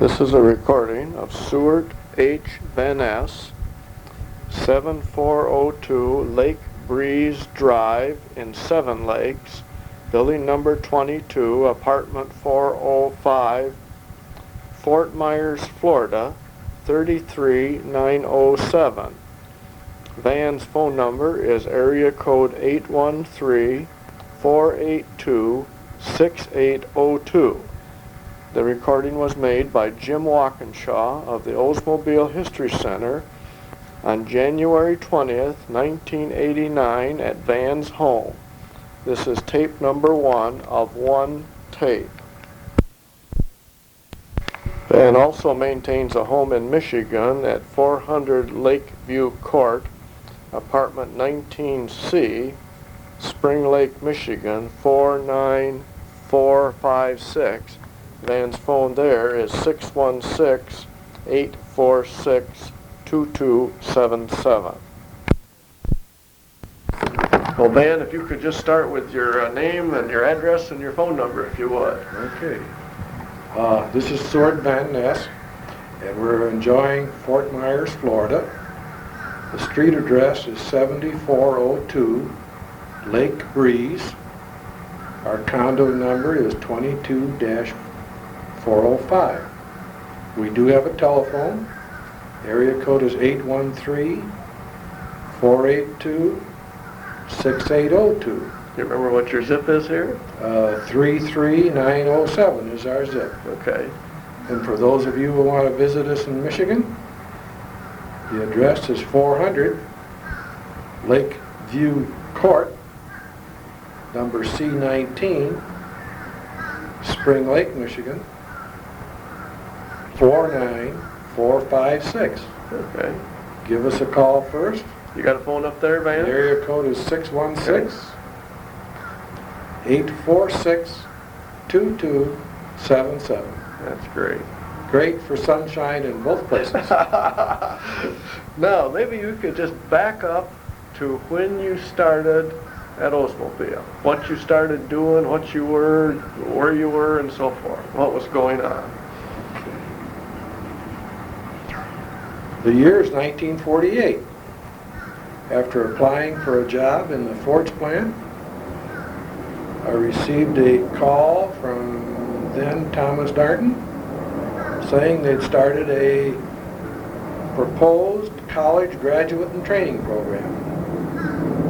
This is a recording of Seward H. Van Ness, 7402 Lake Breeze Drive in Seven Lakes, building number 22, apartment 405, Fort Myers, Florida, 33907. Van's phone number is area code 813-482-6802. The recording was made by Jim Walkinshaw of the Oldsmobile History Center on January 20th, 1989 at Van's home. This is tape number 1 of 1 tape. Van also maintains a home in Michigan at 400 Lakeview Court, apartment 19C, Spring Lake, Michigan, 49456. Van's phone there is 616-846-2277. Well, Van, if you could just start with your name and your address and your phone number, if you would. Okay. This is Seward Van Ness, and we're enjoying Fort Myers, Florida. The street address is 7402 Lake Breeze. Our condo number is 22-405. We do have a telephone. Area code is 813-482-6802. Do you remember what your zip is here? 33907 is our zip. Okay. And for those of you who want to visit us in Michigan, the address is 400 Lakeview Court, number C19, Spring Lake, Michigan, 49456. Okay. Give us a call first. You got a phone up there, Van? The area code is 616-846-2277. That's great. Great for sunshine in both places. Now, maybe you could just back up to when you started at Oldsmobile. What you started doing, what you were, where you were, and so forth. What was going on? The year is 1948. After applying for a job in the Ford's plant, I received a call from then Thomas Darton saying they'd started a proposed college graduate and training program.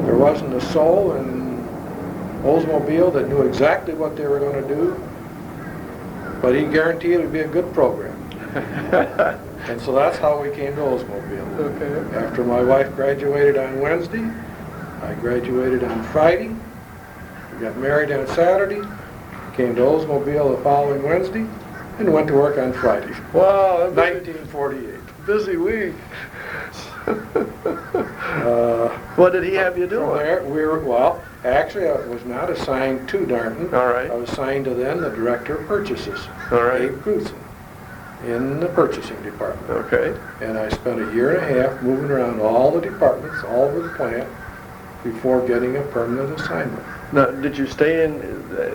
There wasn't a soul in Oldsmobile that knew exactly what they were going to do, but he guaranteed it would be a good program. And so that's how we came to Oldsmobile. Okay. After my wife graduated on Wednesday, I graduated on Friday. We got married on Saturday, came to Oldsmobile the following Wednesday, and went to work on Friday. Wow, 1948. Busy week. What did he have you doing? From there, actually I was not assigned to Darton. All right. I was assigned to then the Director of Purchases, All right. Abe Crutzen, in the purchasing department. Okay. And I spent a year and a half moving around all the departments, all over the plant, before getting a permanent assignment. Now, did you stay in?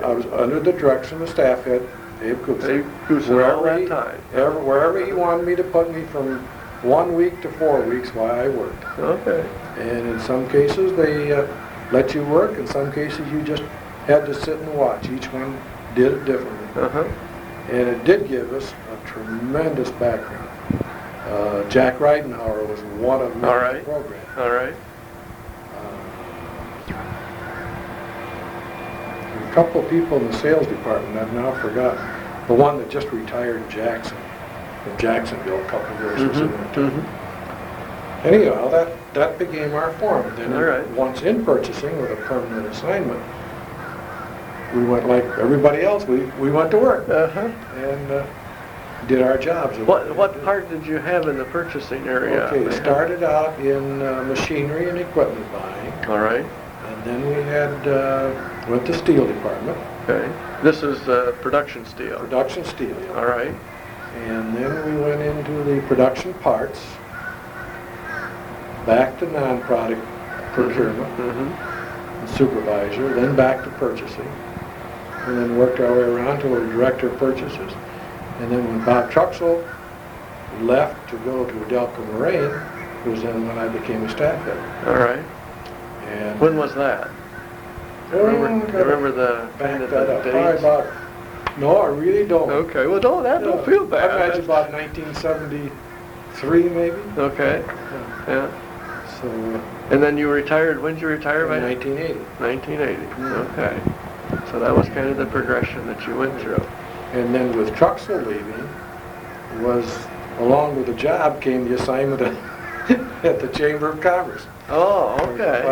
I was under the direction of staff head, Abe Crutzen. Abe Crutzen all that time? Wherever he wanted me to put me from 1 week to 4 weeks while I worked. Okay. And in some cases they let you work, in some cases you just had to sit and watch. Each one did it differently. Uh-huh. And it did give us a tremendous background. Jack Ridenhour was one of them in the program. All right. A couple of people in the sales department I've now forgotten. The one that just retired in Jackson, from Jacksonville a couple of years was in there too. Anyhow, that became our form. Then once in purchasing with a permanent assignment, we went like everybody else. We went to work and did our jobs. What part did you have in the purchasing area? Okay, it started out in machinery and equipment buying. All right. And then we went to steel department. Okay. This is production steel. Production steel. Yeah. All right. And then we went into the production parts, back to non-product procurement, and supervisor, then back to purchasing, and then worked our way around to a director of purchases. And then when Bob Truxell left to go to Delco Moraine, was then when I became a staff head. All right. And When was that? Remember the kind of the Probably dates? about, no, I really don't. Okay, well, don't feel bad. I imagine about 1973 maybe. Okay, yeah. So, And then you retired, when did you retire? in 1980. 1980, okay. So that was kind of the progression that you went through. And then with Truxell leaving, along with the job came the assignment at the Chamber of Commerce. Oh, okay.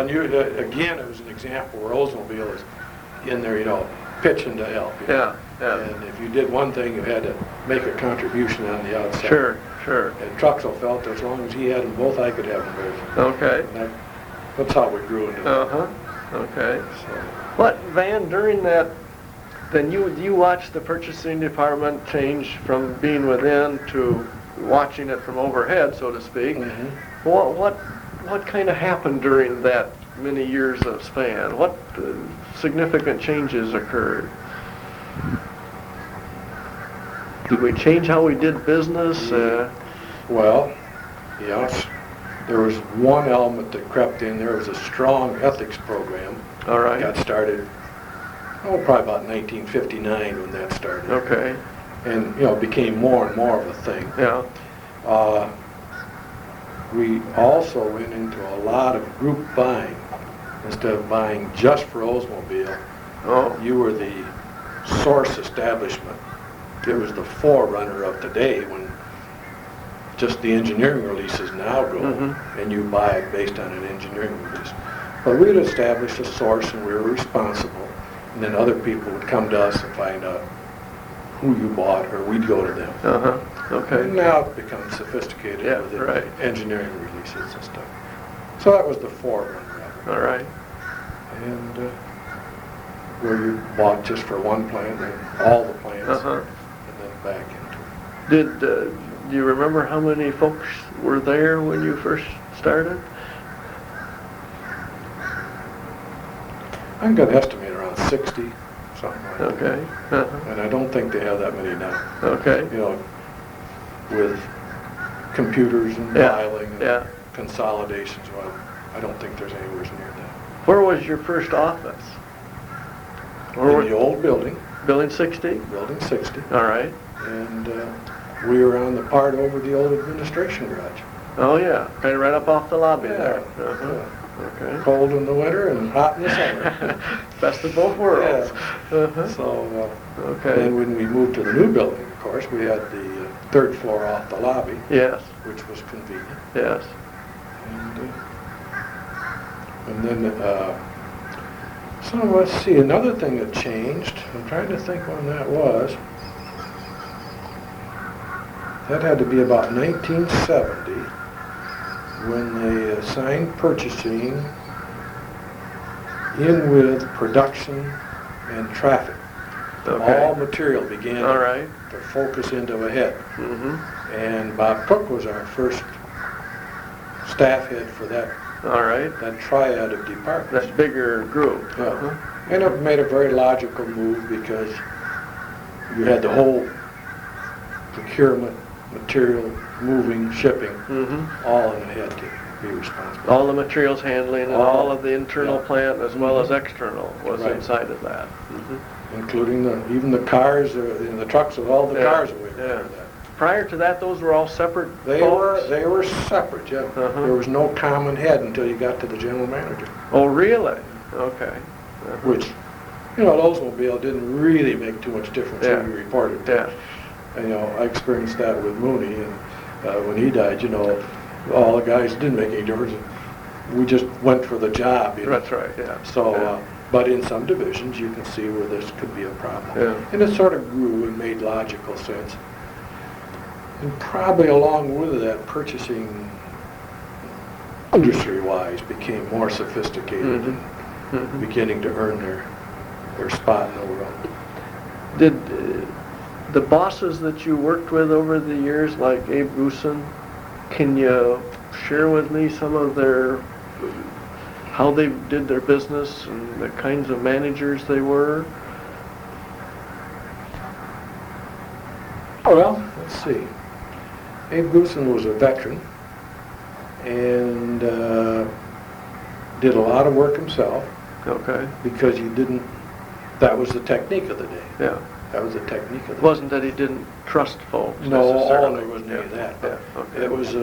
Again, it was an example where Oldsmobile is in there, pitching to help. Yeah. And if you did one thing, you had to make a contribution on the outside. Sure. And Truxell felt as long as he had them both, I could have them both. Okay. And that's how we grew into it. Okay. So, What, Van, during that, then you watched the purchasing department change from being within to watching it from overhead, so to speak. mhm. What kind of happened during that many years of span? What significant changes occurred? Did we change how we did business? Well, yes. There was one element that crept in. There was a strong ethics program. All right. Got started, probably about 1959 when that started. Okay. And, became more and more of a thing. Yeah. We also went into a lot of group buying. Instead of buying just for Oldsmobile, Oh. you were the source establishment. It was the forerunner of today when just the engineering releases now go, and you buy it based on an engineering release. But we'd establish a source and we were responsible, and then other people would come to us and find out who you bought, or we'd go to them. Okay. And now it's become sophisticated with the right. engineering releases and stuff. So that was the forerunner of it. All right. And where you bought just for one plant and all the plants, and then back into it. Do you remember how many folks were there when you first started? I'm going to estimate around 60, something like that. Okay. And I don't think they have that many now. Okay. With computers and Yeah, dialing and yeah. consolidations, well, I don't think there's anywhere near that. Where was your first office? In the old building, Building 60? Building 60, All right. and we were on the part over the old administration garage. Oh, yeah. Kind of right up off the lobby Yeah, there. yeah. Okay. Cold in the winter and hot in the summer. Best of both worlds. So, Okay. then when we moved to the new building, of course, we had the third floor off the lobby, Yes. which was convenient. Yes. And then, so let's see, another thing that changed, I'm trying to think when that was. That had to be about 1970, when they assigned purchasing in with production and traffic. Okay. All material began All right. to focus into a head. And Bob Cook was our first staff head for that All right. triad of departments. That bigger group. Yeah. And it made a very logical move because you had the whole procurement, material, moving, shipping, all in a head to be responsible. All the materials handling and all of the internal Yeah. plant as well as external was Right. inside of that. Including even the cars, the trucks with all the cars away from Yeah. that. Prior to that, those were all separate They folks? were separate, yeah. There was no common head until you got to the general manager. Oh, really? Okay. Which, Oldsmobile didn't really make too much difference Yeah. who you reported to. Yeah. And, I experienced that with Mooney, and when he died, all the guys didn't make any difference. We just went for the job. That's right, yeah. So, Yeah. but in some divisions, you can see where this could be a problem. Yeah. And it sort of grew and made logical sense. And probably along with that, purchasing, industry-wise, became more sophisticated and beginning to earn their spot in the world. Did the bosses that you worked with over the years, like Abe Goosen, can you share with me some of how they did their business and the kinds of managers they were? Well, let's see. Abe Goosen was a veteran and did a lot of work himself. Okay. Because you didn't, that was the technique of the day. Yeah. That was the technique of the It wasn't that he didn't trust folks No, necessarily. there wasn't any of that. Yeah. Okay. It was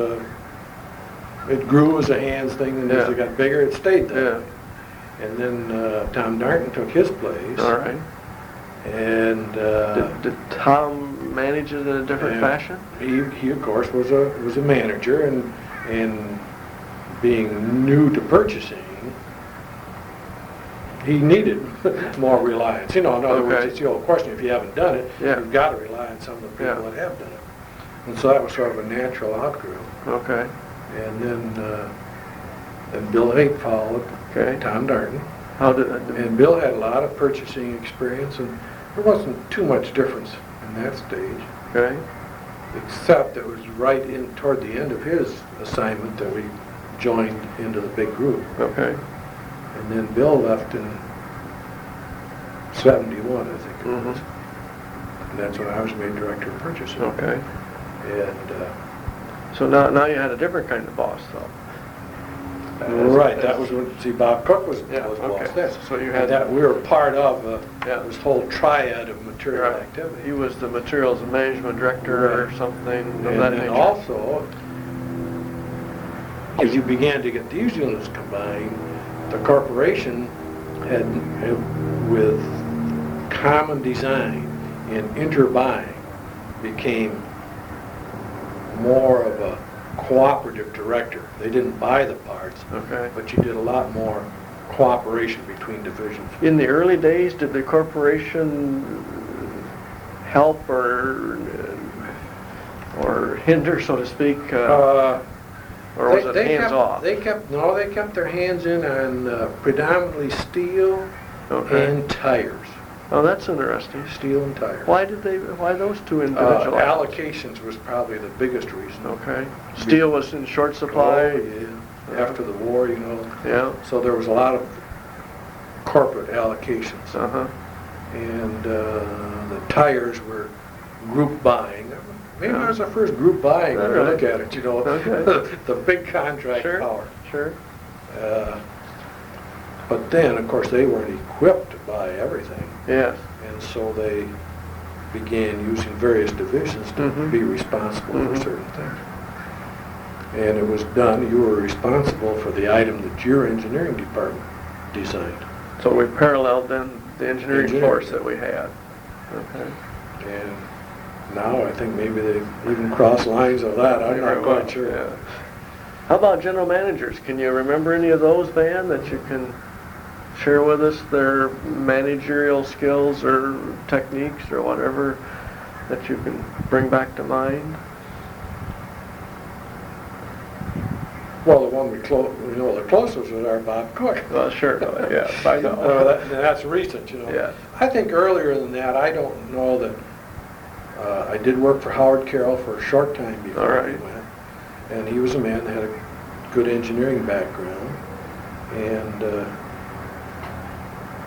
it grew as a hands thing, and as it got bigger, it stayed there. Yeah. And then Tom Darton took his place. All right. And did Tom manage it in a different fashion? He of course was a manager, and being new to purchasing, he needed more reliance. You know, in other words, it's the old question: if you haven't done it, you've got to rely on some of the people that have done it. And so that was sort of a natural outgrowth. Okay. And then Bill H followed. Okay. Tom Darton. How did And Bill had a lot of purchasing experience, and there wasn't too much difference in that stage. Okay. Except it was right in toward the end of his assignment that we joined into the big group. Okay. And then Bill left in 71, I think it was. And that's when I was made director of purchasing. Okay. And so now you had a different kind of boss, though. right, that was when, see, Bob Cook was boss then. So you had that we were part of this whole triad of material Right. activity. He was the materials and management director or something of that And nature. also, as you began to get these units combined, the corporation had with common design and interbuying became more of a cooperative director. They didn't buy the parts, but you did a lot more cooperation between divisions. In the early days, did the corporation help or hinder, so to speak, or was it hands off? They kept their hands in on predominantly steel and tires. Oh, that's interesting. Steel and tires. Why those two individual allocations was probably the biggest reason. Okay. Steel was in short supply? Oh, yeah. After the war, you know. Yeah. So there was a lot of corporate allocations. And the tires were group buying. Maybe that was our first group buying when you look at it, you know. The big contract power. Sure. But then, of course, they weren't equipped to buy everything. Yes. And so they began using various divisions to be responsible for certain things. And it was done, you were responsible for the item that your engineering department designed. So we paralleled then the engineering force that we had. Okay. And now I think maybe they've even crossed lines of that. I'm not quite sure. Yeah. How about general managers? Can you remember any of those, Van, that you can share with us, their managerial skills or techniques or whatever that you can bring back to mind? Well, the one we know the closest was our Bob Cook. Well, sure. Yeah, I know. That's recent, you know. Yeah. I think earlier than that, I don't know that. I did work for Howard Carroll for a short time before he went, and he was a man that had a good engineering background, and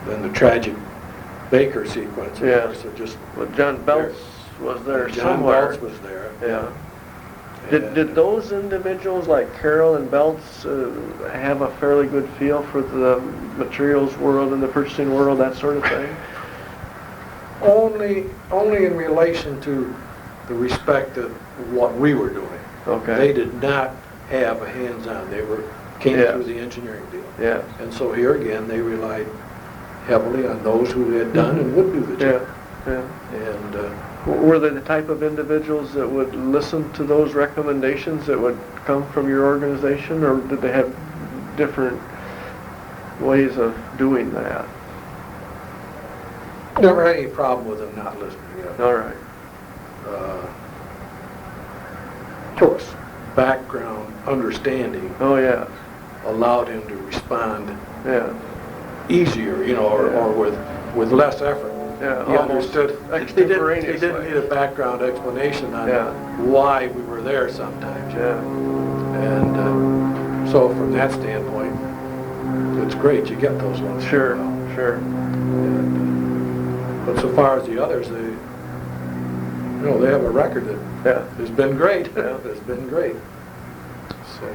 then the tragic Baker sequence. Of course, it just. Well, John Belts was there John somewhere. Belts was there. Yeah. Did those individuals like Carroll and Belts have a fairly good feel for the materials world and the purchasing world, that sort of thing? Only in relation to the respect of what we were doing. Okay. They did not have a hands-on. They came through the engineering deal. Yeah. And so here again, they relied heavily on those who had done and would do the job. Yeah. And were they the type of individuals that would listen to those recommendations that would come from your organization, or did they have different ways of doing that? Never had any problem with them not listening. All right. Of course, background understanding allowed him to respond easier, you know, or with less effort. Yeah, he understood. He extemporaneously. didn't need a background explanation on why we were there sometimes. Yeah. And so from that standpoint, it's great you get those ones. Sure. But so far as the others, No, they have a record that Yeah. has been great. Yeah. It's been great. So,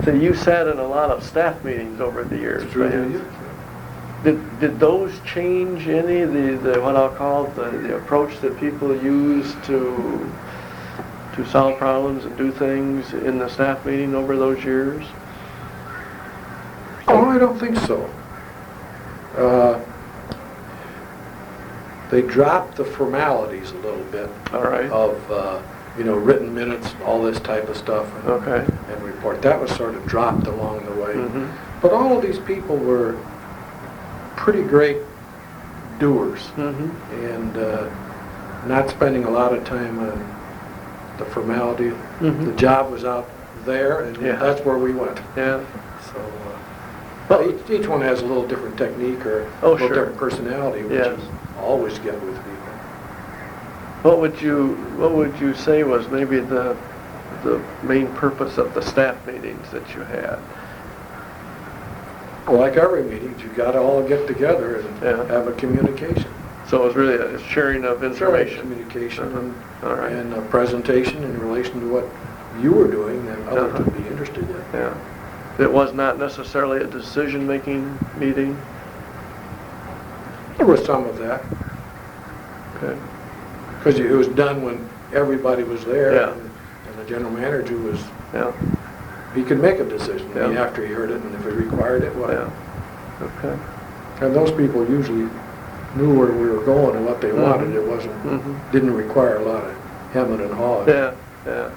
So you sat in a lot of staff meetings over the years, through the Vance. years. Did those change any, the what I'll call the approach that people use to solve problems and do things in the staff meeting over those years? Oh, I don't think so. They dropped the formalities a little bit All right. of, written minutes, all this type of stuff, Okay. and report. That was sort of dropped along the way. Mm-hmm. But all of these people were pretty great doers, Mm-hmm. and not spending a lot of time on the formality. Mhm. The job was out there, and Yeah. that's where we went. Yeah. So, Well, each one has a little different technique or Oh, a little sure. different personality, which Yes. is always get with people. what would you say was maybe the main purpose of the staff meetings that you had? Well, like every meeting, you got to all get together and Yeah. have a communication. So it was really a sharing of information. Communication All right. and a presentation in relation to what you were doing that others Uh-huh. would be interested in. Yeah. It was not necessarily a decision-making meeting? There was some of that, Okay. because it was done when everybody was there, Yeah. and the general manager was, Yeah. he could make a decision Yeah. after he heard it, and if it required it, well. Yeah. Okay. And those people usually knew where we were going and what they wanted. It wasn't, Mhm. didn't require a lot of hemming and hawing. Yeah. Yeah.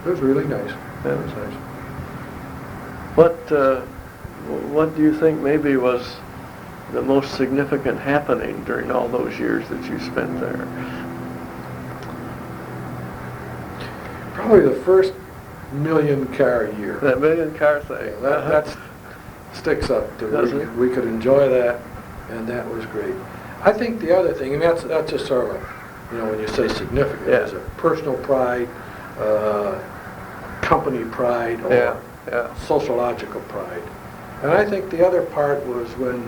It was really nice. Yeah. It was nice. What do you think maybe was the most significant happening during all those years that you spent there? Probably the first million-car year. That million-car thing. That sticks up to Does me. it? We could enjoy that, and that was great. I think the other thing, and that's just sort of, when you say significant, Yeah. is a personal pride, company pride, or Yeah. Yeah. sociological pride. And I think the other part was when,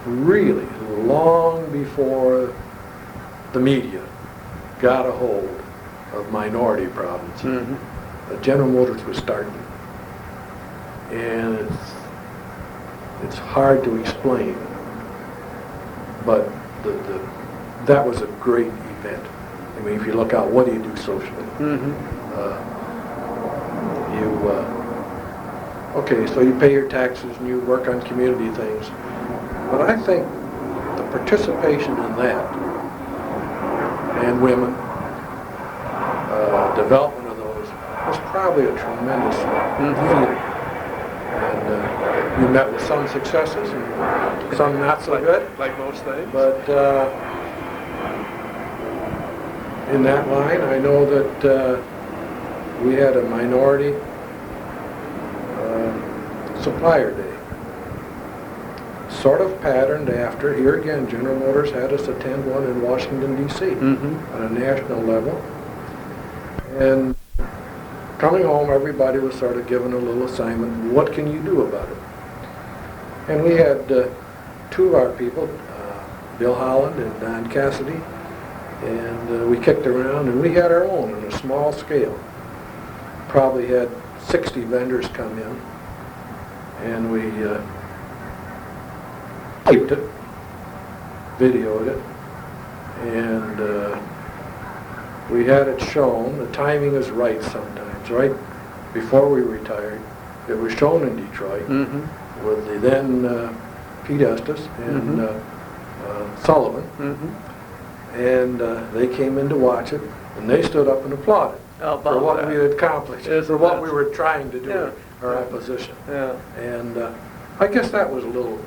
really, long before the media got a hold of minority problems, Mm-hmm. General Motors was starting. And it's hard to explain, but that was a great event. I mean, if you look out, what do you do socially? Mm-hmm. Okay, so you pay your taxes and you work on community things. But I think the participation in that, and women, development of those, was probably a tremendous feeling. And you met with some successes and some not so good. Like most things. But in that line, I know that we had a minority supplier day, sort of patterned after, here again, General Motors had us attend one in Washington, D.C. Mm-hmm. on a national level. And coming home, everybody was sort of given a little assignment, what can you do about it? And we had two of our people, Bill Holland and Don Cassidy, and we kicked around, and we had our own on a small scale. Probably had 60 vendors come in, and we taped it, videoed it, and we had it shown. The timing is right sometimes, right before we retired. It was shown in Detroit with the then Pete Estes and Sullivan, and they came in to watch it, and they stood up and applauded for what we had accomplished, for what we were trying to do in our opposition. Yeah. And I guess that was a little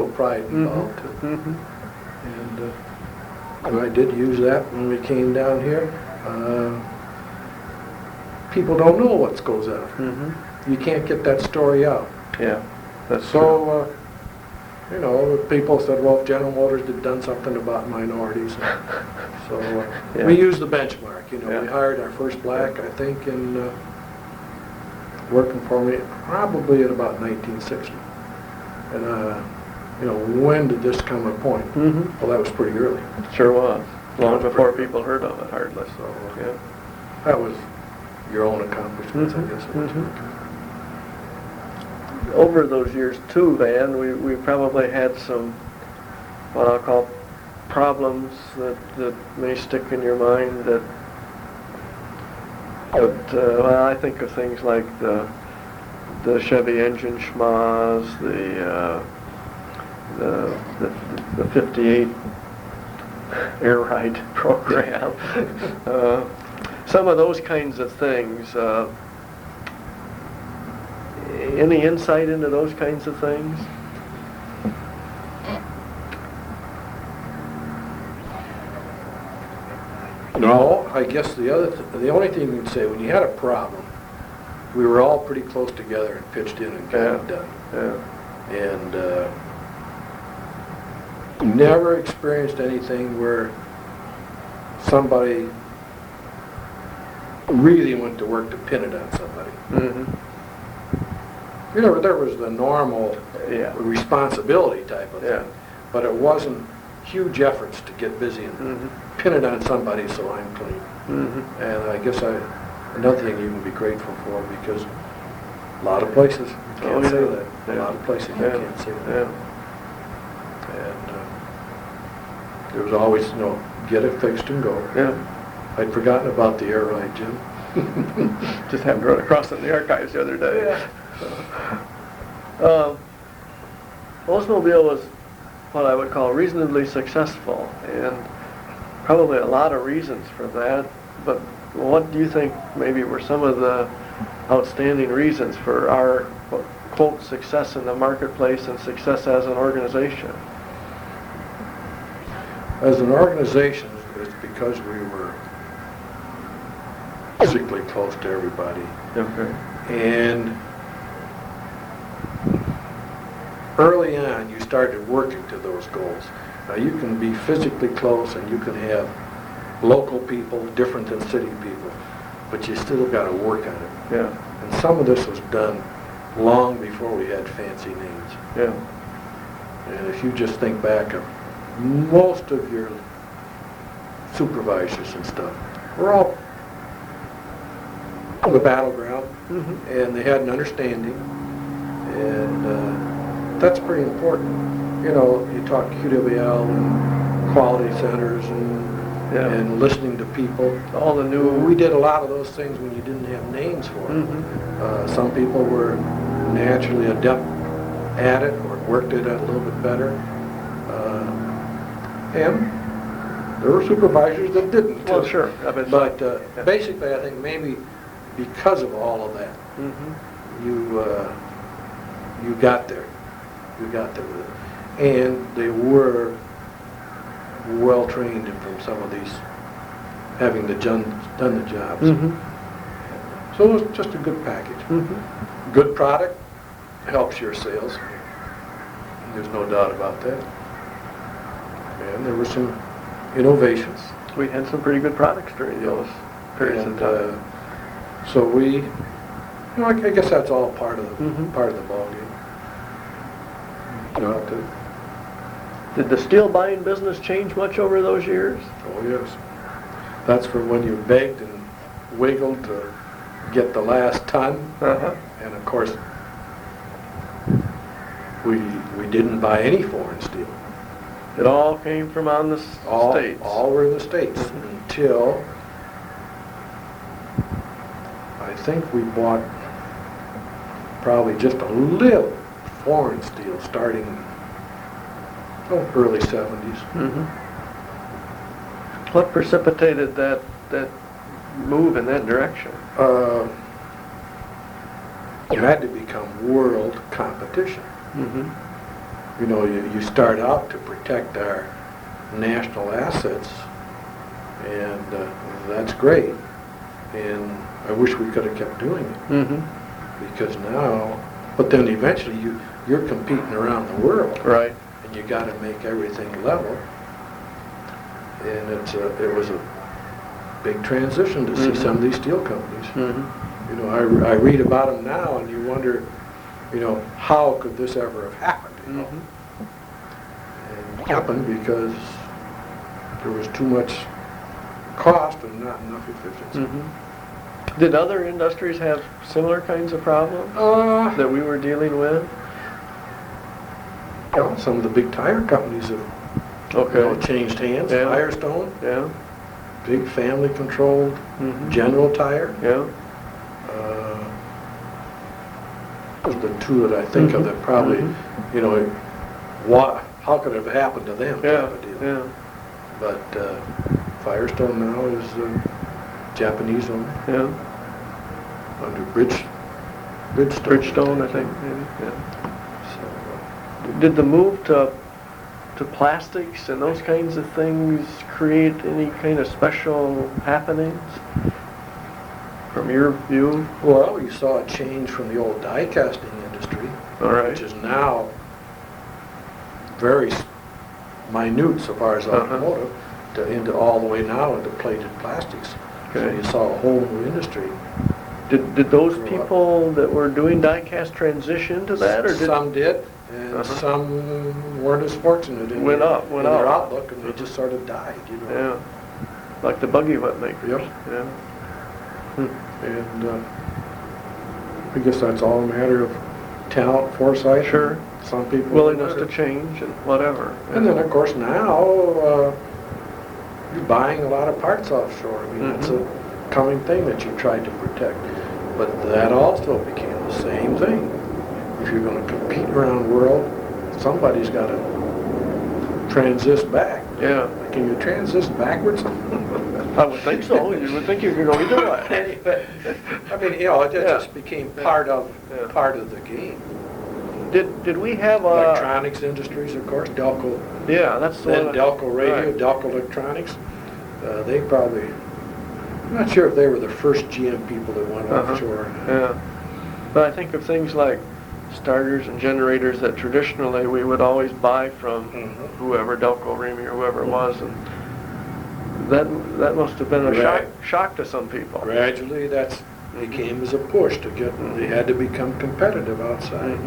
pride involved too. Mm-hmm. And I did use that when we came down here. People don't know what goes on. Mm-hmm. You can't get that story out. Yeah. That's So, people said, well, if General Motors had done something about minorities. So Yeah. we used the benchmark. Yeah. We hired our first black, I think, in working for me probably in about 1960. And when did this come a point? Mm-hmm. Well, that was pretty early. Sure was. Long before people heard of it, hardly. So Yeah. that was your own accomplishments, Mhm. I guess. Mhm. Over those years too, Van, we probably had some, what I'll call problems that may stick in your mind well, I think of things like the Chevy engine schmas, the 58 air ride program, some of those kinds of things. Any insight into those kinds of things? No, I guess the only thing you can say, when you had a problem, we were all pretty close together and pitched in and got it done. Yeah. And never experienced anything where somebody really went to work to pin it on somebody. Mm-hmm. There was the normal responsibility type of thing, but it wasn't huge efforts to get busy and pin it on somebody so I'm clean. Mm-hmm. And I guess another thing you can be grateful for, because a lot of places you can't say that. A lot of places you can't say that. Yeah. And there was always, get it fixed and go. Yeah. I'd forgotten about the air ride, Jim. Just happened to run across it in the archives the other day. Yeah. Oldsmobile was what I would call reasonably successful, and probably a lot of reasons for that. But what do you think maybe were some of the outstanding reasons for our, quote, success in the marketplace and success as an organization? As an organization, it's because we were physically close to everybody. Okay. And early on, you started working to those goals. Now, you can be physically close and you can have local people different than city people, but you still got to work on it. Yeah. And some of this was done long before we had fancy names. Yeah. And if you just think back of most of your supervisors and stuff, were all on the battleground, and they had an understanding, and that's pretty important. You talk QWL and quality centers and listening to people. All the new... We did a lot of those things when you didn't have names for them. Some people were naturally adept at it or worked it a little bit better. And there were supervisors that didn't. Well, sure. But basically, I think maybe because of all of that, you got there. You got there with it. And they were well trained from some of these, having done the jobs. So it was just a good package. Good product helps your sales. There's no doubt about that. And there were some innovations. We had some pretty good products during those periods of time. So I guess that's all part of the ballgame. Did the steel buying business change much over those years? Oh yes. That's from when you begged and wiggled to get the last ton. And of course, we didn't buy any foreign steel. It all came from on the States. All were in the States until I think we bought probably just a little foreign steel starting early 70s. What precipitated that move in that direction? You had to become world competition. You start out to protect our national assets, and that's great. And I wish we could have kept doing it. Because now, but then eventually you're competing around the world. Right. And you got to make everything level. And it was a big transition to see some of these steel companies. I read about them now, and you wonder, how could this ever have happened? happened because there was too much cost and not enough efficiency. Mm-hmm. Did other industries have similar kinds of problems that we were dealing with? Some of the big tire companies have changed hands. Yeah. Firestone, Yeah. big family-controlled. Mm-hmm. General Tire. Yeah. Those are the two that I think of that probably, how could it have happened to them type of deal. Yeah. But Firestone now is Japanese owned. Yeah. Under Bridgestone. Bridgestone, I think. Maybe. Yeah. So, Did the move to plastics and those kinds of things create any kind of special happenings from your view? well, you saw a change from the old die casting industry, All right. which is now very minute so far as automotive, into all the way now into plated plastics. So Okay. you saw a whole new industry. Did those people that were doing die cast transition to that, or did Some did, and some weren't as fortunate in Went their, up, went in their up. outlook, and they just sort of died, Yeah, like the buggy whip makers. Yep. Yeah. And I guess that's all a matter of talent, foresight. Sure. Some people. Willingness to change and whatever. And then, of course, now you're buying a lot of parts offshore. I mean, that's a coming thing that you tried to protect. But that also became the same thing. If you're going to compete around the world, somebody's got to transist back. Yeah. Can you transist backwards? I would think so. You would think you could go either way. I mean, it just became part of the game. Did we have a... Electronics industries, of course, Delco. Yeah, that's the Then one. Delco Radio, Right. Delco Electronics. They probably, I'm not sure if they were the first GM people that went offshore. Yeah. But I think of things like starters and generators that traditionally we would always buy from whoever, Delco, Remy, or whoever it was, and that must have been a shock to some people. Gradually, that became as a push to get, they had to become competitive outside.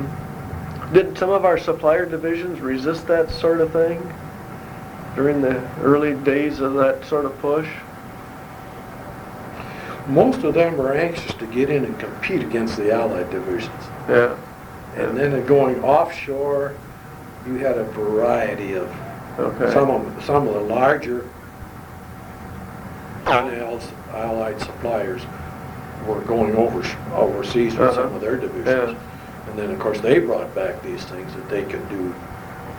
Did some of our supplier divisions resist that sort of thing during the early days of that sort of push? Most of them were anxious to get in and compete against the Allied divisions. Yeah. And then going offshore, you had a variety of some of the larger Allied suppliers were going overseas with some of their divisions. And then, of course, they brought back these things that they could do.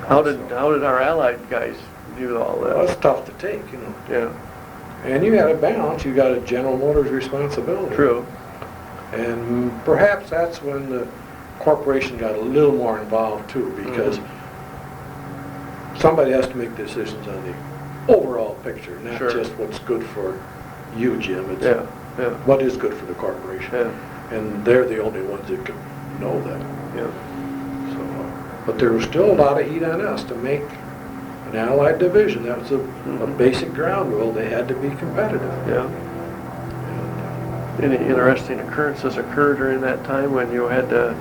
How did our Allied guys view all that? Well, it's tough to take, Yeah. And you had a balance. You got a General Motors responsibility. True. And perhaps that's when the corporation got a little more involved too, because somebody has to make decisions on the overall picture, not just what's good for you, Jim. It's what is good for the corporation. Yeah. And they're the only ones that can know that. Yeah. So, but there was still a lot of heat on us to make an Allied division. That was a basic ground rule. They had to be competitive. Yeah. Any interesting occurrences occurred during that time when you had to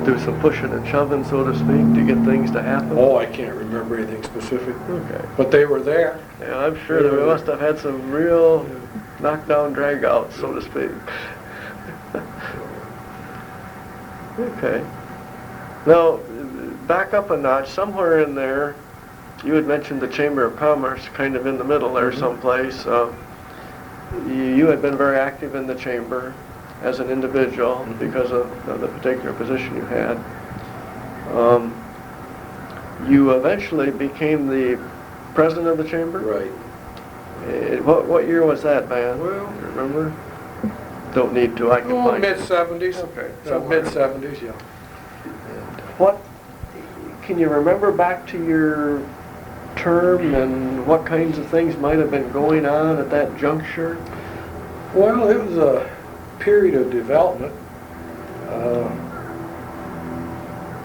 do some pushing and shoving, so to speak, to get things to happen? Oh, I can't remember anything specific. Okay. But they were there. Yeah, I'm sure that we must have had some real knockdown drag-outs, so to speak. Okay. Now, back up a notch, somewhere in there, you had mentioned the Chamber of Commerce, kind of in the middle there someplace. You had been very active in the chamber as an individual because of the particular position you had. You eventually became the president of the chamber? Right. What year was that, man? Well, remember? Don't need to, I can find it. mid-70s. Okay. Mid-70s, yeah. What, can you remember back to your term and what kinds of things might have been going on at that juncture? Well, it was a period of development.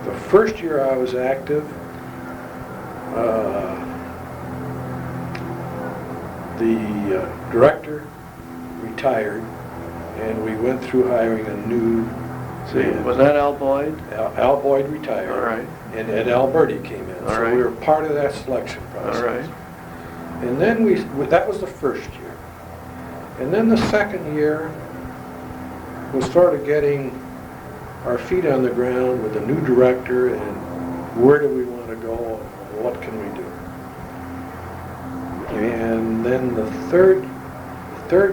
The first year I was active, the director retired, and we went through hiring a new See, was that Al Boyd? Al Boyd retired. All right. And Ed Alberti came in. All So right. we were part of that selection process. All right. And then that was the first year. And then the second year was sort of getting our feet on the ground with a new director and where do we want to go and what can we do. And then the third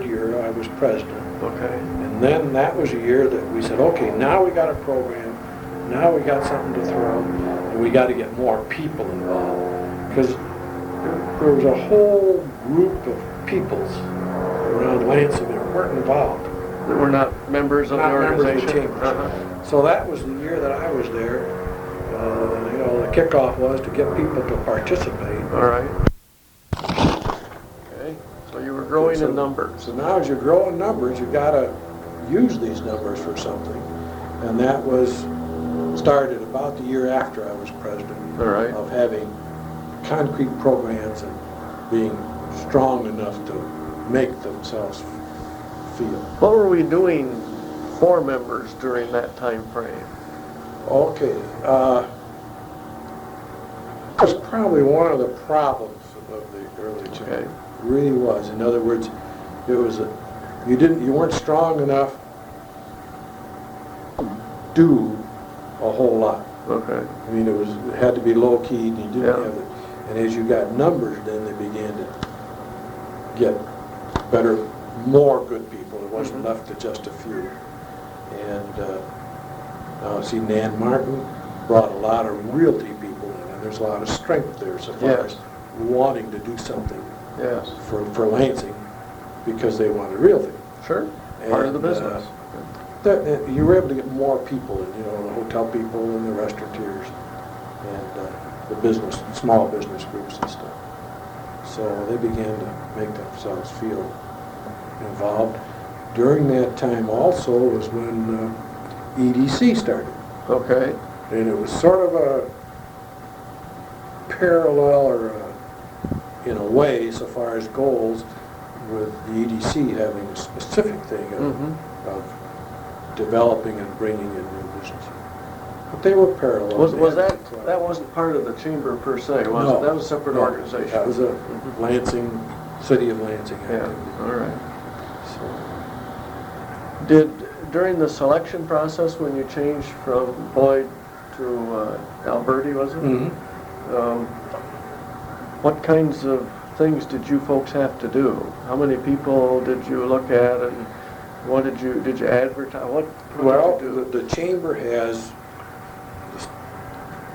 year I was president. Okay. And then that was a year that we said, okay, now we got a program, now we got something to throw, and we got to get more people involved. Because there was a whole group of peoples around Lansing that weren't involved. That were not members of the organization? Members of the chambers. So that was the year that I was there. The kickoff was to get people to participate. All right. Okay. So you were growing in numbers. So now as you grow in numbers, you got to use these numbers for something. And that was started about the year after I was president. All right. Of having concrete programs and being strong enough to make themselves feel. What were we doing for members during that time frame? Okay. That was probably one of the problems of the early chamber. Okay. It really was. In other words, it was you weren't strong enough to do a whole lot. Okay. I mean, it had to be low key, and you didn't Yeah. have it. And as you got numbers, then they began to get better, more good people. It wasn't left to just a few. And see, Nan Martin brought a lot of realty people in, and there's a lot of strength there so far as wanting to do something Yes. for Lansing because they wanted realty. Sure. Part of the And, business. You were able to get more people in, the hotel people and the restaurateurs and the small business groups and stuff. So they began to make themselves feel involved. During that time also was when EDC started. Okay. And it was sort of a parallel or in a way, so far as goals, with the EDC having a specific thing of developing and bringing in new business. But they were parallel. Was that wasn't part of the chamber per se, was No. it? That was a separate organization. That was a Lansing, City of Lansing Yeah. activity. All right. So, During the selection process, when you changed from Boyd to Alberti, was it? What kinds of things did you folks have to do? How many people did you look at, and what did you advertise? What did you do? the chamber has,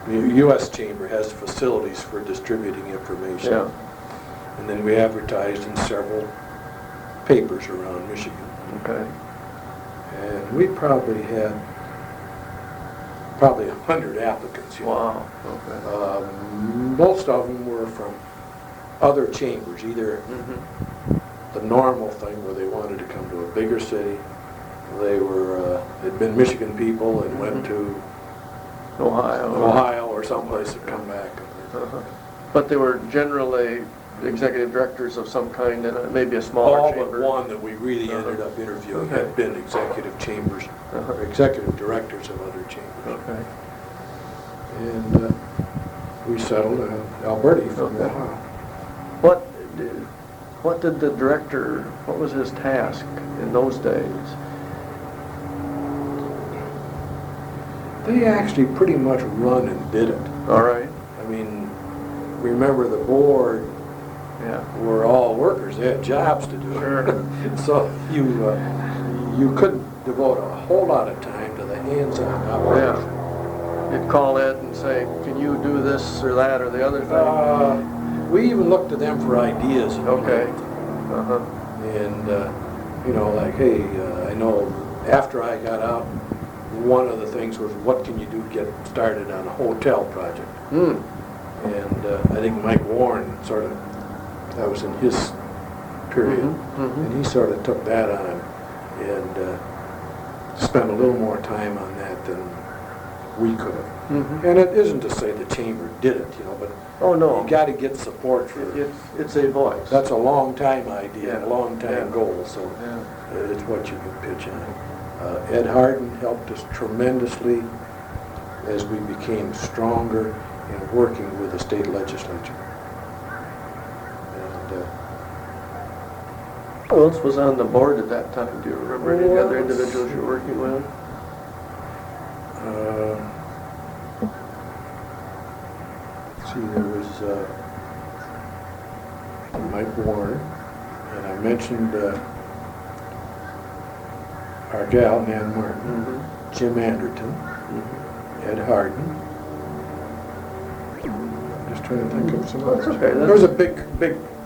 the U.S. Chamber has facilities for distributing information. Yeah. And then we advertised in several papers around Michigan. Okay. And we probably had 100 applicants. Wow. Okay. Most of them were from other chambers, either the normal thing where they wanted to come to a bigger city. They had been Michigan people and went to Ohio or someplace and come back. But they were generally executive directors of some kind and maybe a smaller All chamber. but one that we really ended up interviewing Okay. had been executive chambers, or executive directors of other chambers. Okay. And we settled on Alberti for a Okay. while. What did the director, what was his task in those days? They actually pretty much run and did it. All right. I mean, remember the board Yeah. were all workers. They had jobs to do. Sure. So you couldn't devote a whole lot of time to the hands-on operation. You'd call Ed and say, can you do this or that or the other thing? We even looked to them for ideas. Okay. And, like, hey, I know after I got out, one of the things was, what can you do to get started on a hotel project? And I think Mike Warren that was in his period, and he sort of took that on and spent a little more time on that than we could have. And it isn't to say the chamber did it, but Oh, no. you got to get support for It's a voice. That's a long time idea, Yeah. a long time Yeah. goal, so Yeah. it's what you can pitch in. Ed Harden helped us tremendously as we became stronger in working with the state legislature. And who else was on the board at that time? Do you remember any of the other individuals you were working with? see, there was Mike Warner, and I mentioned our gal, Nan Martin, Jim Anderton, Ed Harden. Just trying to think of some others. Okay, there was a big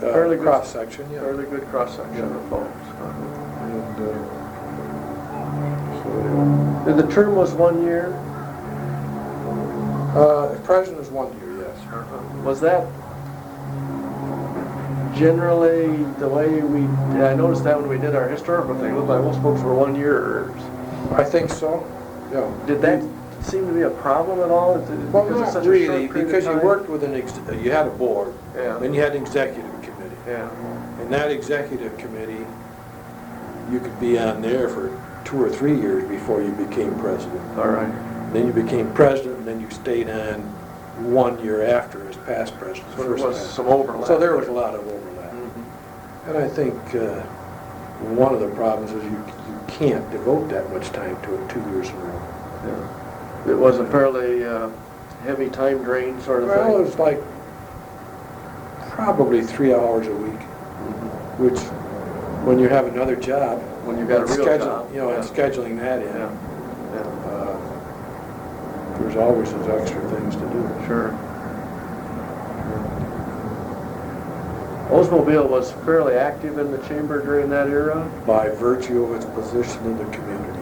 fairly cross-section, yeah. Fairly good cross-section of folks. And, The term was 1 year? President was 1 year, yes. Was that generally the way I noticed that when we did our historical thing, it looked like most folks were 1 years. I think so, yeah. Did that seem to be a problem at all? Well, because it's not such a really, short period because of you time? worked with you had a board, Yeah. then you had an executive committee. Yeah. And that executive committee, you could be on there for 2 or 3 years before you became president. All right. Then you became president, and then you stayed on 1 year after as past president. So there was some overlap. So there was a lot of overlap. And I think one of the problems is you can't devote that much time to it 2 years in a row. Yeah. It was a fairly heavy time drain sort of Well, thing. it was like probably 3 hours a week, which when you have another job, When you got a real job. you know, and scheduling that in, Yeah. there's always those extra things to do. Sure. Oldsmobile was fairly active in the chamber during that era. By virtue of its position in the community,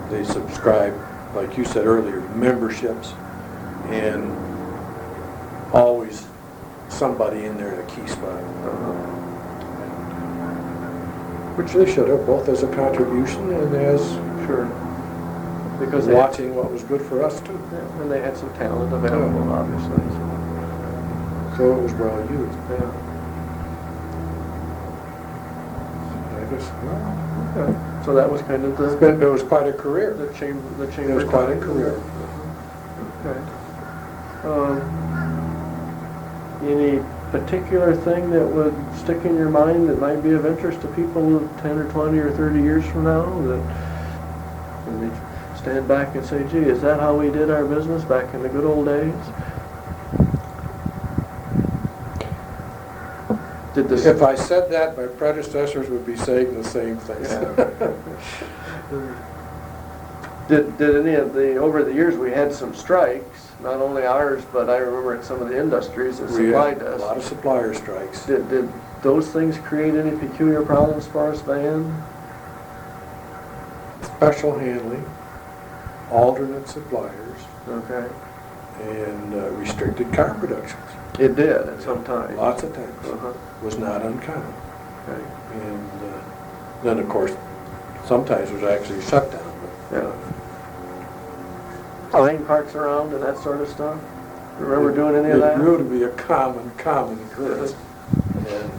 they subscribe, like you said earlier, memberships, and always somebody in there in a key spot. Which they should have, both as a contribution and as Sure. Because watching what was good for us too. and they had some talent available, obviously. So it was well used. Yeah. I guess, well, Okay. So that was kind of it was quite a career. the chamber. It was quite a time. career. Okay. Any particular thing that would stick in your mind that might be of interest to people 10 or 20 or 30 years from now, that when they stand back and say, gee, is that how we did our business back in the good old days? Did this... If I said that, my predecessors would be saying the same thing. Did any of over the years we had some strikes, not only ours, but I remember at some of the industries that We supplied had us. a lot of supplier strikes. Did those things create any peculiar problems for us, Van? Special handling, alternate suppliers, Okay. and restricted car productions. It did at some time. Lots of times. Uh-huh. Was not uncommon. Okay. And then, of course, sometimes it was actually shut down. Yeah. Laying parks around and that sort of stuff? Remember doing any of that? It grew to be a common occurrence. And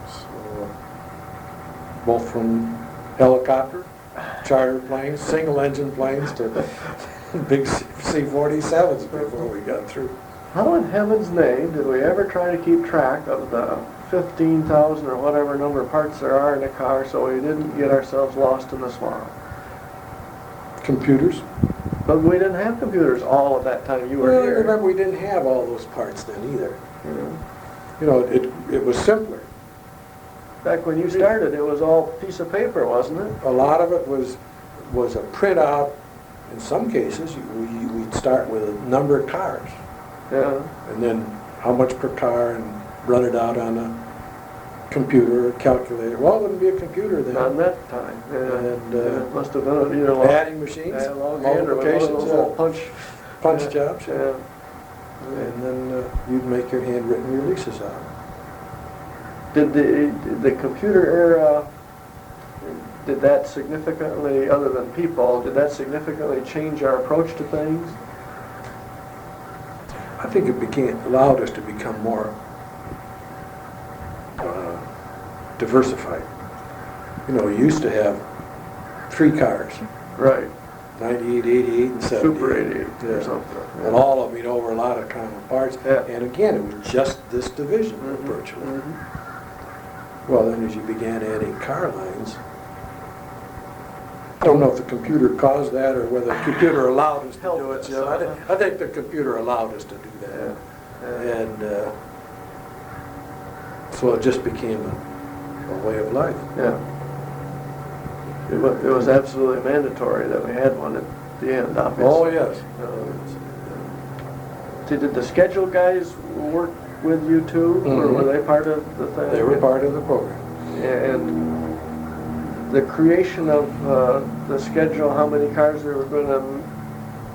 so, both from helicopter, charter planes, single engine planes to big C-47s before we got through. How in heaven's name did we ever try to keep track of the 15,000 or whatever number of parts there are in a car so we didn't get ourselves lost in the swamp? Computers. But we didn't have computers all of that time you were Well, here. remember, we didn't have all those parts then either. Yeah. You know, it was simpler. Back when you started, it was all piece of paper, wasn't it? A lot of it was a printout. In some cases, we'd start with a number of cars. Yeah. And then how much per car, and run it out on a computer or calculator. Well, it wouldn't be a computer then. Not in that time. Yeah. And it must have been either adding machines, longhand or one of those multiplications, little punch jobs. Yeah. And then you'd make your handwritten releases out. Did the computer era, did that significantly, other than people, did that significantly change our approach to things? I think it allowed us to become more diversified. you know, we used to have 3 cars, Right. 98, 88, and 78. Super 88 Yeah. or something. And all of them, you know, were a lot of common parts. Yeah. And again, it was just this division virtually. Well, then as you began adding car lines, I don't know if the computer caused that or whether the computer allowed us to do it. Jim. I think the computer allowed us to do that. Yeah. And so it just became a way of life. Yeah. It was absolutely mandatory that we had one at the end, obviously. Oh, yes. Did the schedule guys work with you too, or were they part of the thing? They were part of the program. And the creation of the schedule, how many cars they were going to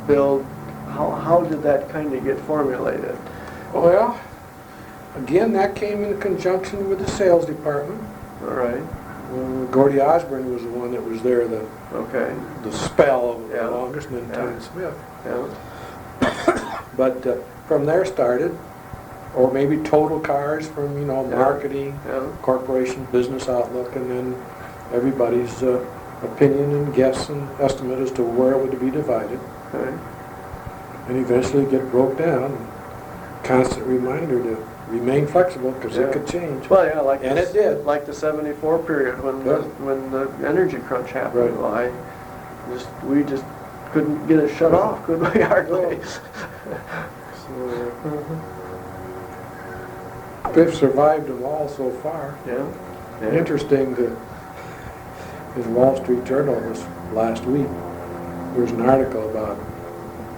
build, how did that kind of get formulated? Well, again, that came in conjunction with the sales department. All right. Gordy Osborne was the one that was there the spell of the longest, and then Tom Smith. Yeah. But from there started, or maybe total cars from, you know, marketing, corporation, business outlook, and then everybody's opinion and guess and estimate as to where it would be divided. Okay. And eventually get broke down. Constant reminder to remain flexible because it could change. Well, yeah, like and it did. Like the '74 period when the energy crunch happened. Right. Well, we just couldn't get it shut off, could we? Hardly. We've survived them all so far. Yeah. Interesting that in Wall Street Journal this last week, there's an article about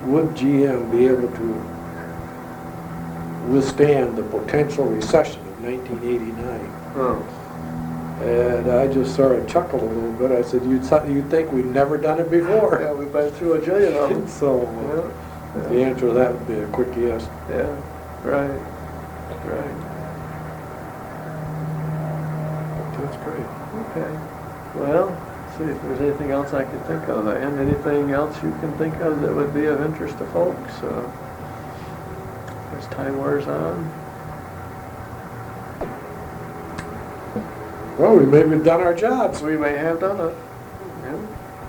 would GM be able to withstand the potential recession of 1989. Oh. And I just sort of chuckled a little bit. I said, you'd think we'd never done it before. Yeah, we've been through a jillion of them. So the answer to that would be a quick yes. Yeah, right. That's great. Okay. Well, see if there's anything else I can think of. And anything else you can think of that would be of interest to folks as time wears on? Well, we may have done our jobs. We may have done it. Yeah.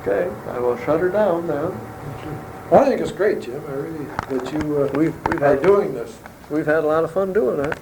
Okay, I will shut her down now. Well, I think it's great, Jim. I really that you We've are doing this. We've had a lot of fun doing it.